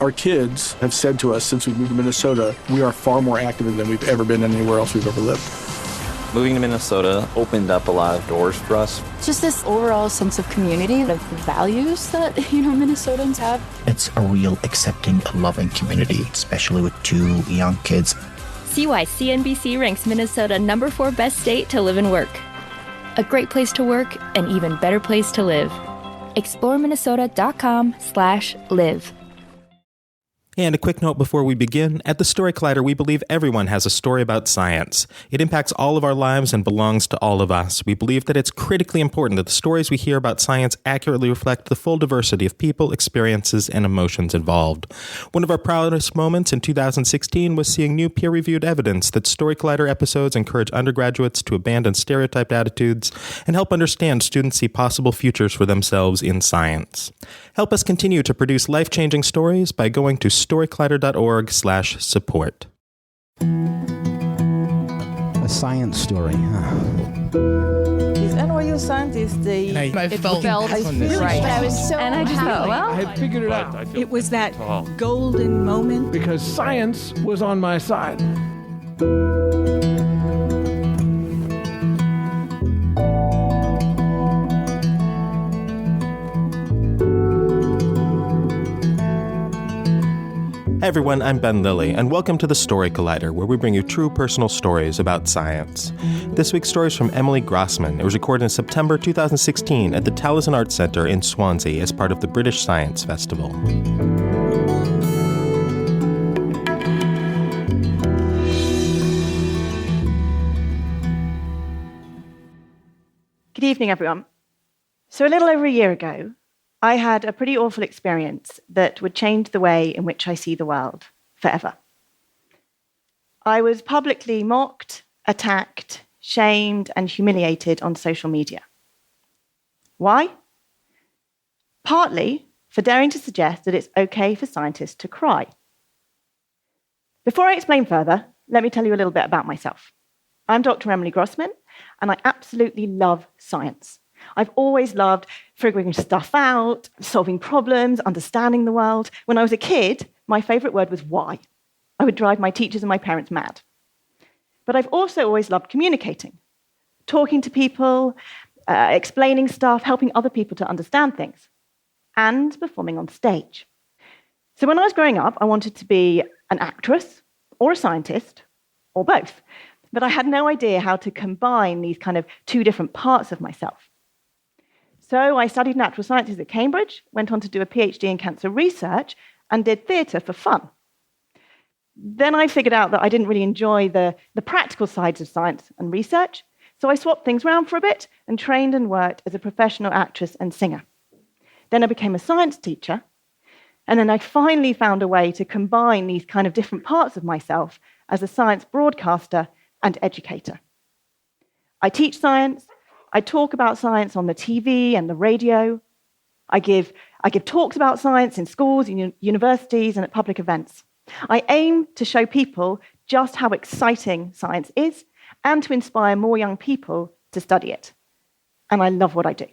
Our kids have said to us since we moved to Minnesota, we are far more active than we've ever been anywhere else we've ever lived. Moving to Minnesota opened up a lot of doors for us. Just this overall sense of community, of values that, Minnesotans have. It's a real accepting, loving community, especially with 2 young kids. See why CNBC ranks Minnesota number 4 best state to live and work. A great place to work, an even better place to live. ExploreMinnesota.com/live. And a quick note before we begin. At the Story Collider, we believe everyone has a story about science. It impacts all of our lives and belongs to all of us. We believe that it's critically important that the stories we hear about science accurately reflect the full diversity of people, experiences, and emotions involved. One of our proudest moments in 2016 was seeing new peer-reviewed evidence that Story Collider episodes encourage undergraduates to abandon stereotyped attitudes and help understand students see possible futures for themselves in science. Help us continue to produce life-changing stories by going to storycollider.org/support. A science story, huh? These NYU scientists, I felt right. I was so and I just thought, well, I had figured it out. It was that golden moment. Because science was on my side. Hi everyone, I'm Ben Lilly, and welcome to the Story Collider, where we bring you true personal stories about science. This week's story is from Emily Grossman. It was recorded in September 2016 at the Taliesin Arts Centre in Swansea as part of the British Science Festival. Good evening, everyone. So a little over a year ago, I had a pretty awful experience that would change the way in which I see the world forever. I was publicly mocked, attacked, shamed, and humiliated on social media. Why? Partly for daring to suggest that it's okay for scientists to cry. Before I explain further, let me tell you a little bit about myself. I'm Dr. Emily Grossman, and I absolutely love science. I've always loved figuring stuff out, solving problems, understanding the world. When I was a kid, my favorite word was why. I would drive my teachers and my parents mad. But I've also always loved communicating, talking to people, explaining stuff, helping other people to understand things, and performing on stage. So when I was growing up, I wanted to be an actress or a scientist, or both. But I had no idea how to combine these kind of 2 different parts of myself. So I studied natural sciences at Cambridge, went on to do a PhD in cancer research, and did theatre for fun. Then I figured out that I didn't really enjoy the practical sides of science and research, so I swapped things around for a bit and trained and worked as a professional actress and singer. Then I became a science teacher, and then I finally found a way to combine these kind of different parts of myself as a science broadcaster and educator. I teach science. I talk about science on the TV and the radio. I give talks about science in schools, in universities, and at public events. I aim to show people just how exciting science is and to inspire more young people to study it. And I love what I do.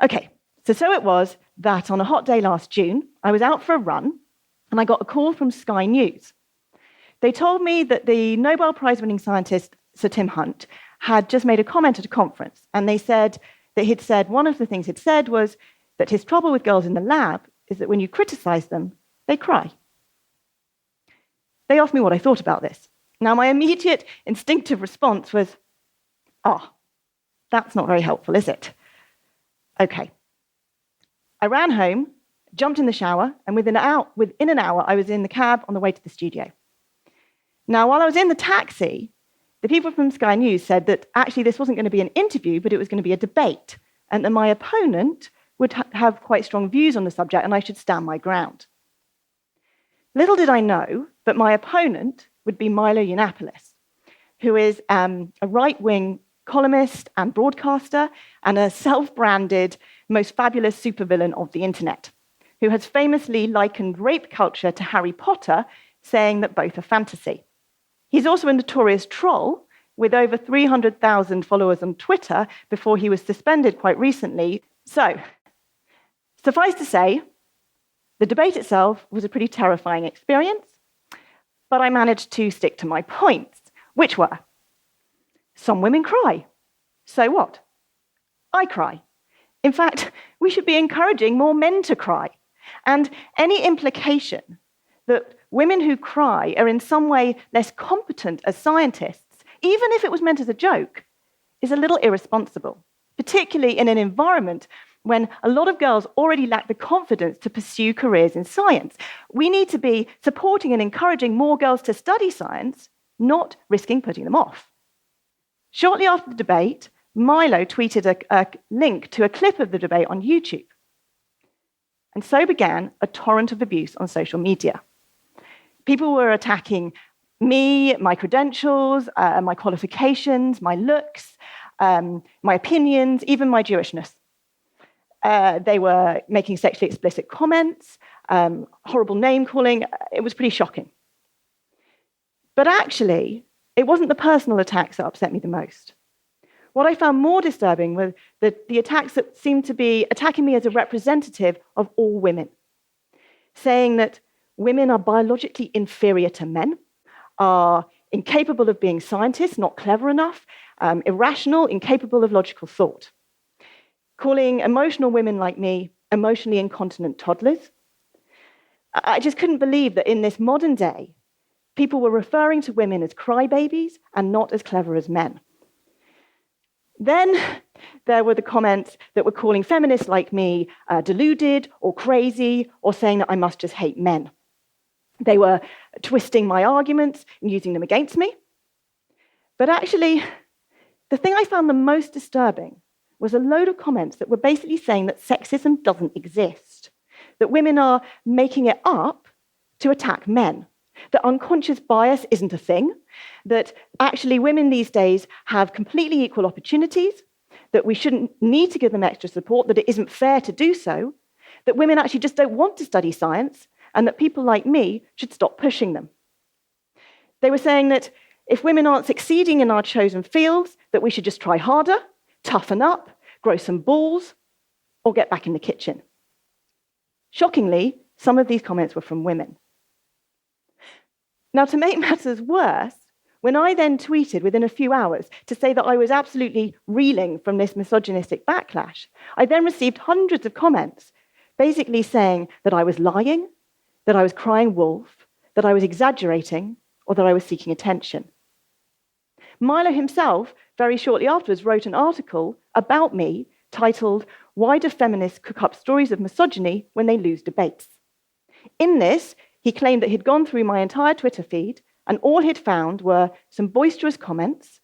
Okay, so it was that on a hot day last June, I was out for a run, and I got a call from Sky News. They told me that the Nobel Prize-winning scientist Sir Tim Hunt had just made a comment at a conference, and they said that one of the things he'd said was that his trouble with girls in the lab is that when you criticize them, they cry. They asked me what I thought about this. Now, my immediate instinctive response was, that's not very helpful, is it? Okay. I ran home, jumped in the shower, and within an hour, I was in the cab on the way to the studio. Now, while I was in the taxi, the people from Sky News said that actually this wasn't going to be an interview, but it was going to be a debate, and that my opponent would have quite strong views on the subject, and I should stand my ground. Little did I know that my opponent would be Milo Yiannopoulos, who is a right-wing columnist and broadcaster and a self-branded most fabulous supervillain of the internet, who has famously likened rape culture to Harry Potter, saying that both are fantasy. He's also a notorious troll with over 300,000 followers on Twitter before he was suspended quite recently. So, suffice to say, The debate itself was a pretty terrifying experience, but I managed to stick to my points, which were, some women cry. So what? I cry. In fact, we should be encouraging more men to cry. And any implication that women who cry are in some way less competent as scientists, even if it was meant as a joke, is a little irresponsible, particularly in an environment when a lot of girls already lack the confidence to pursue careers in science. We need to be supporting and encouraging more girls to study science, not risking putting them off. Shortly after the debate, Milo tweeted a link to a clip of the debate on YouTube. And so began a torrent of abuse on social media. People were attacking me, my credentials, my qualifications, my looks, my opinions, even my Jewishness. They were making sexually explicit comments, horrible name-calling. It was pretty shocking. But actually, it wasn't the personal attacks that upset me the most. What I found more disturbing were the attacks that seemed to be attacking me as a representative of all women, saying that women are biologically inferior to men, are incapable of being scientists, not clever enough, irrational, incapable of logical thought, calling emotional women like me emotionally incontinent toddlers. I just couldn't believe that in this modern day, people were referring to women as crybabies and not as clever as men. Then there were the comments that were calling feminists like me deluded or crazy, or saying that I must just hate men. They were twisting my arguments and using them against me. But actually, the thing I found the most disturbing was a load of comments that were basically saying that sexism doesn't exist, that women are making it up to attack men, that unconscious bias isn't a thing, that actually women these days have completely equal opportunities, that we shouldn't need to give them extra support, that it isn't fair to do so, that women actually just don't want to study science, and that people like me should stop pushing them. They were saying that if women aren't succeeding in our chosen fields, that we should just try harder, toughen up, grow some balls, or get back in the kitchen. Shockingly, some of these comments were from women. Now, to make matters worse, when I then tweeted within a few hours to say that I was absolutely reeling from this misogynistic backlash, I then received hundreds of comments basically saying that I was lying, that I was crying wolf, that I was exaggerating, or that I was seeking attention. Milo himself, very shortly afterwards, wrote an article about me titled, "Why Do Feminists Cook Up Stories of Misogyny When They Lose Debates?" In this, he claimed that he'd gone through my entire Twitter feed, and all he'd found were some boisterous comments,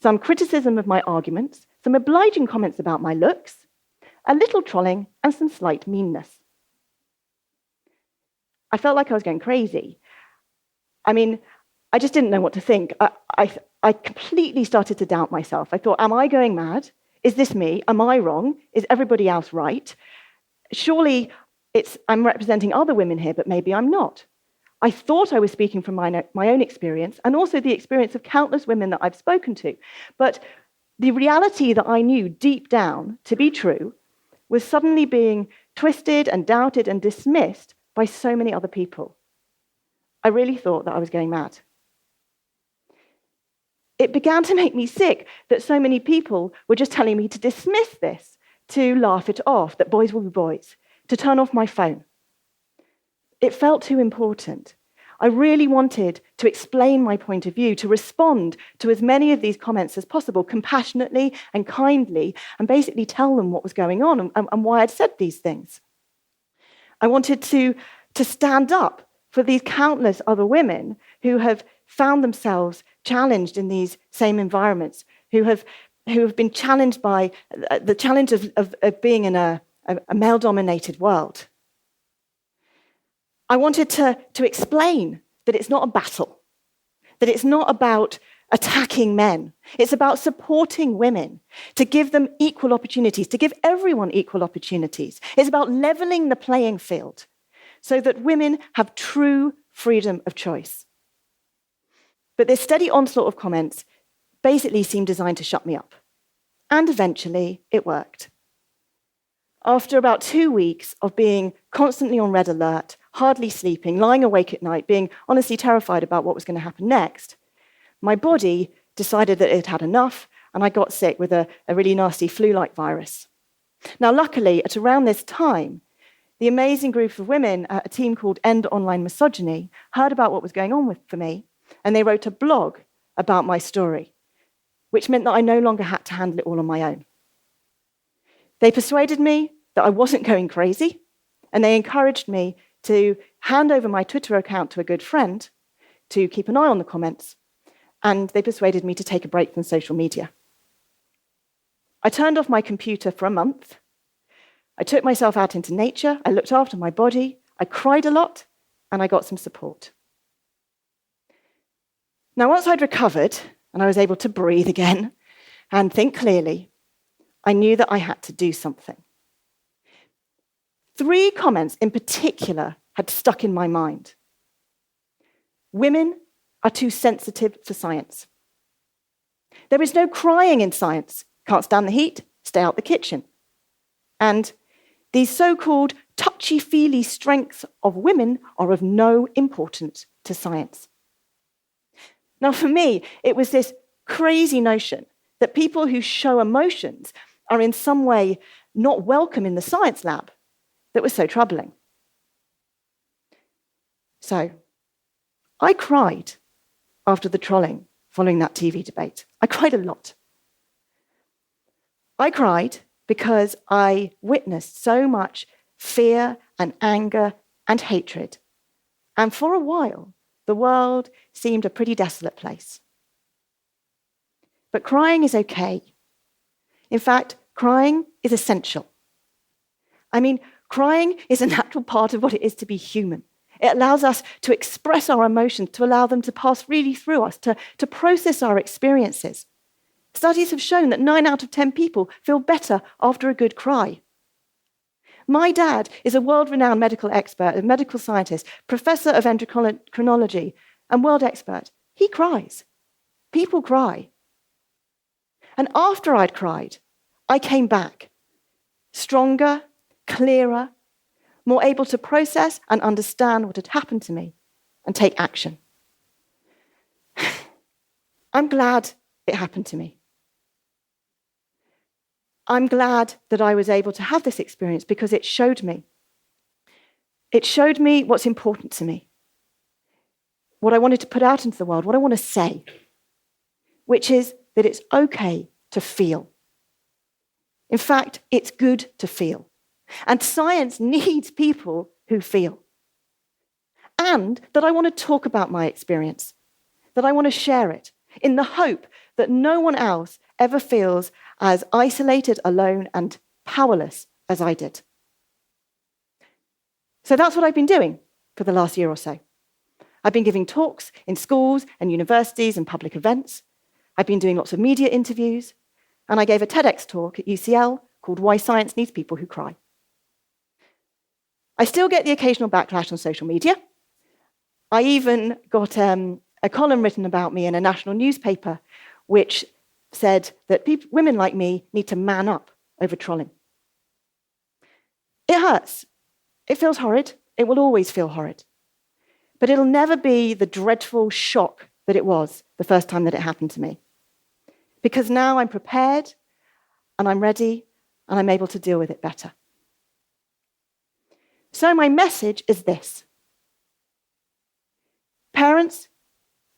some criticism of my arguments, some obliging comments about my looks, a little trolling, and some slight meanness. I felt like I was going crazy. I mean, I just didn't know what to think. I completely started to doubt myself. I thought, am I going mad? Is this me? Am I wrong? Is everybody else right? Surely I'm representing other women here, but maybe I'm not. I thought I was speaking from my own experience and also the experience of countless women that I've spoken to. But the reality that I knew deep down to be true was suddenly being twisted and doubted and dismissed by so many other people. I really thought that I was going mad. It began to make me sick that so many people were just telling me to dismiss this, to laugh it off, that boys will be boys, to turn off my phone. It felt too important. I really wanted to explain my point of view, to respond to as many of these comments as possible, compassionately and kindly, and basically tell them what was going on and why I'd said these things. I wanted to stand up for these countless other women who have found themselves challenged in these same environments, who have been challenged by the challenge of being in a male-dominated world. I wanted to explain that it's not a battle, that it's not about attacking men. It's about supporting women, to give them equal opportunities, to give everyone equal opportunities. It's about leveling the playing field so that women have true freedom of choice. But this steady onslaught of comments basically seemed designed to shut me up. And eventually, it worked. After about 2 weeks of being constantly on red alert, hardly sleeping, lying awake at night, being honestly terrified about what was going to happen next, my body decided that it had enough, and I got sick with a really nasty flu-like virus. Now, luckily, at around this time, the amazing group of women at a team called End Online Misogyny heard about what was going on for me, and they wrote a blog about my story, which meant that I no longer had to handle it all on my own. They persuaded me that I wasn't going crazy, and they encouraged me to hand over my Twitter account to a good friend to keep an eye on the comments, and they persuaded me to take a break from social media. I turned off my computer for a month. I took myself out into nature, I looked after my body, I cried a lot, and I got some support. Now, once I'd recovered, and I was able to breathe again and think clearly, I knew that I had to do something. 3 comments in particular had stuck in my mind. Women are too sensitive for science. There is no crying in science. Can't stand the heat, stay out the kitchen. And these so-called touchy-feely strengths of women are of no importance to science. Now, for me, it was this crazy notion that people who show emotions are in some way not welcome in the science lab that was so troubling. So, I cried after the trolling following that TV debate. I cried a lot. I cried because I witnessed so much fear and anger and hatred. And for a while, the world seemed a pretty desolate place. But crying is okay. In fact, crying is essential. I mean, crying is a natural part of what it is to be human. It allows us to express our emotions, to allow them to pass freely through us, to process our experiences. Studies have shown that 9 out of 10 people feel better after a good cry. My dad is a world-renowned medical expert, a medical scientist, professor of endocrinology, and world expert. He cries. People cry. And after I'd cried, I came back, stronger, clearer, more able to process and understand what had happened to me and take action. I'm glad it happened to me. I'm glad that I was able to have this experience because it showed me. It showed me what's important to me, what I wanted to put out into the world, what I want to say, which is that it's okay to feel. In fact, it's good to feel. And science needs people who feel. And that I want to talk about my experience, that I want to share it in the hope that no one else ever feels as isolated, alone, and powerless as I did. So that's what I've been doing for the last year or so. I've been giving talks in schools and universities and public events. I've been doing lots of media interviews. And I gave a TEDx talk at UCL called Why Science Needs People Who Cry. I still get the occasional backlash on social media. I even got a column written about me in a national newspaper which said that women like me need to man up over trolling. It hurts. It feels horrid. It will always feel horrid. But it'll never be the dreadful shock that it was the first time that it happened to me. Because now I'm prepared, and I'm ready, and I'm able to deal with it better. So my message is this. Parents,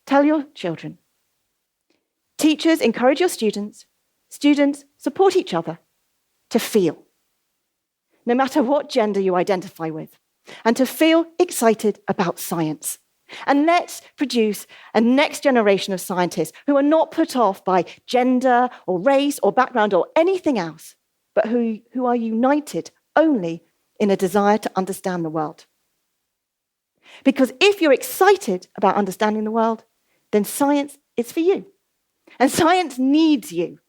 tell your children. Teachers, encourage your students. Students, support each other to feel, no matter what gender you identify with, and to feel excited about science. And let's produce a next generation of scientists who are not put off by gender or race or background or anything else, but who are united only in a desire to understand the world. Because if you're excited about understanding the world, then science is for you. And science needs you,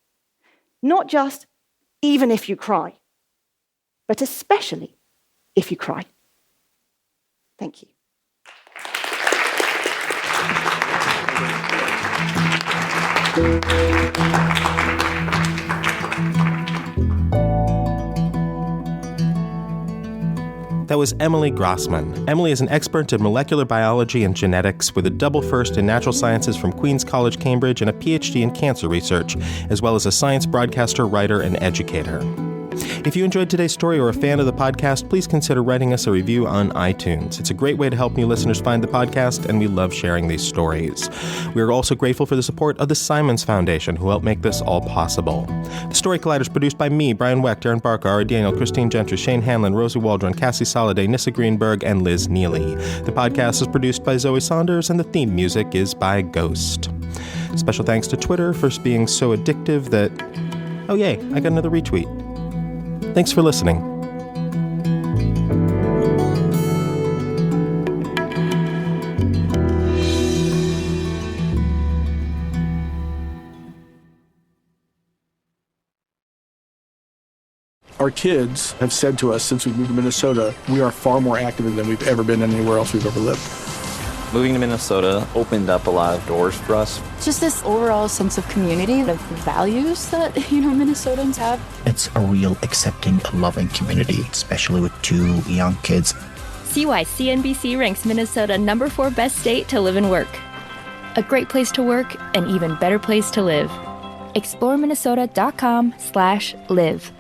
not just even if you cry, but especially if you cry. Thank you. That was Emily Grossman. Emily is an expert in molecular biology and genetics with a double first in natural sciences from Queen's College, Cambridge, and a PhD in cancer research, as well as a science broadcaster, writer, and educator. If you enjoyed today's story or are a fan of the podcast, please consider writing us a review on iTunes. It's a great way to help new listeners find the podcast, and we love sharing these stories. We are also grateful for the support of the Simons Foundation, who helped make this all possible. The Story Collider is produced by me, Brian Wecht, Aaron Barker, Ari Daniel, Christine Gentry, Shane Hanlon, Rosie Waldron, Cassie Soliday, Nissa Greenberg, and Liz Neely. The podcast is produced by Zoe Saunders, and the theme music is by Ghost. Special thanks to Twitter for being so addictive that... Oh yay, I got another retweet. Thanks for listening. Our kids have said to us since we moved to Minnesota, we are far more active than we've ever been anywhere else we've ever lived. Moving to Minnesota opened up a lot of doors for us. Just this overall sense of community, the values that, Minnesotans have. It's a real accepting, loving community, especially with two young kids. See why CNBC ranks Minnesota number 4 best state to live and work. A great place to work, an even better place to live. ExploreMinnesota.com/live.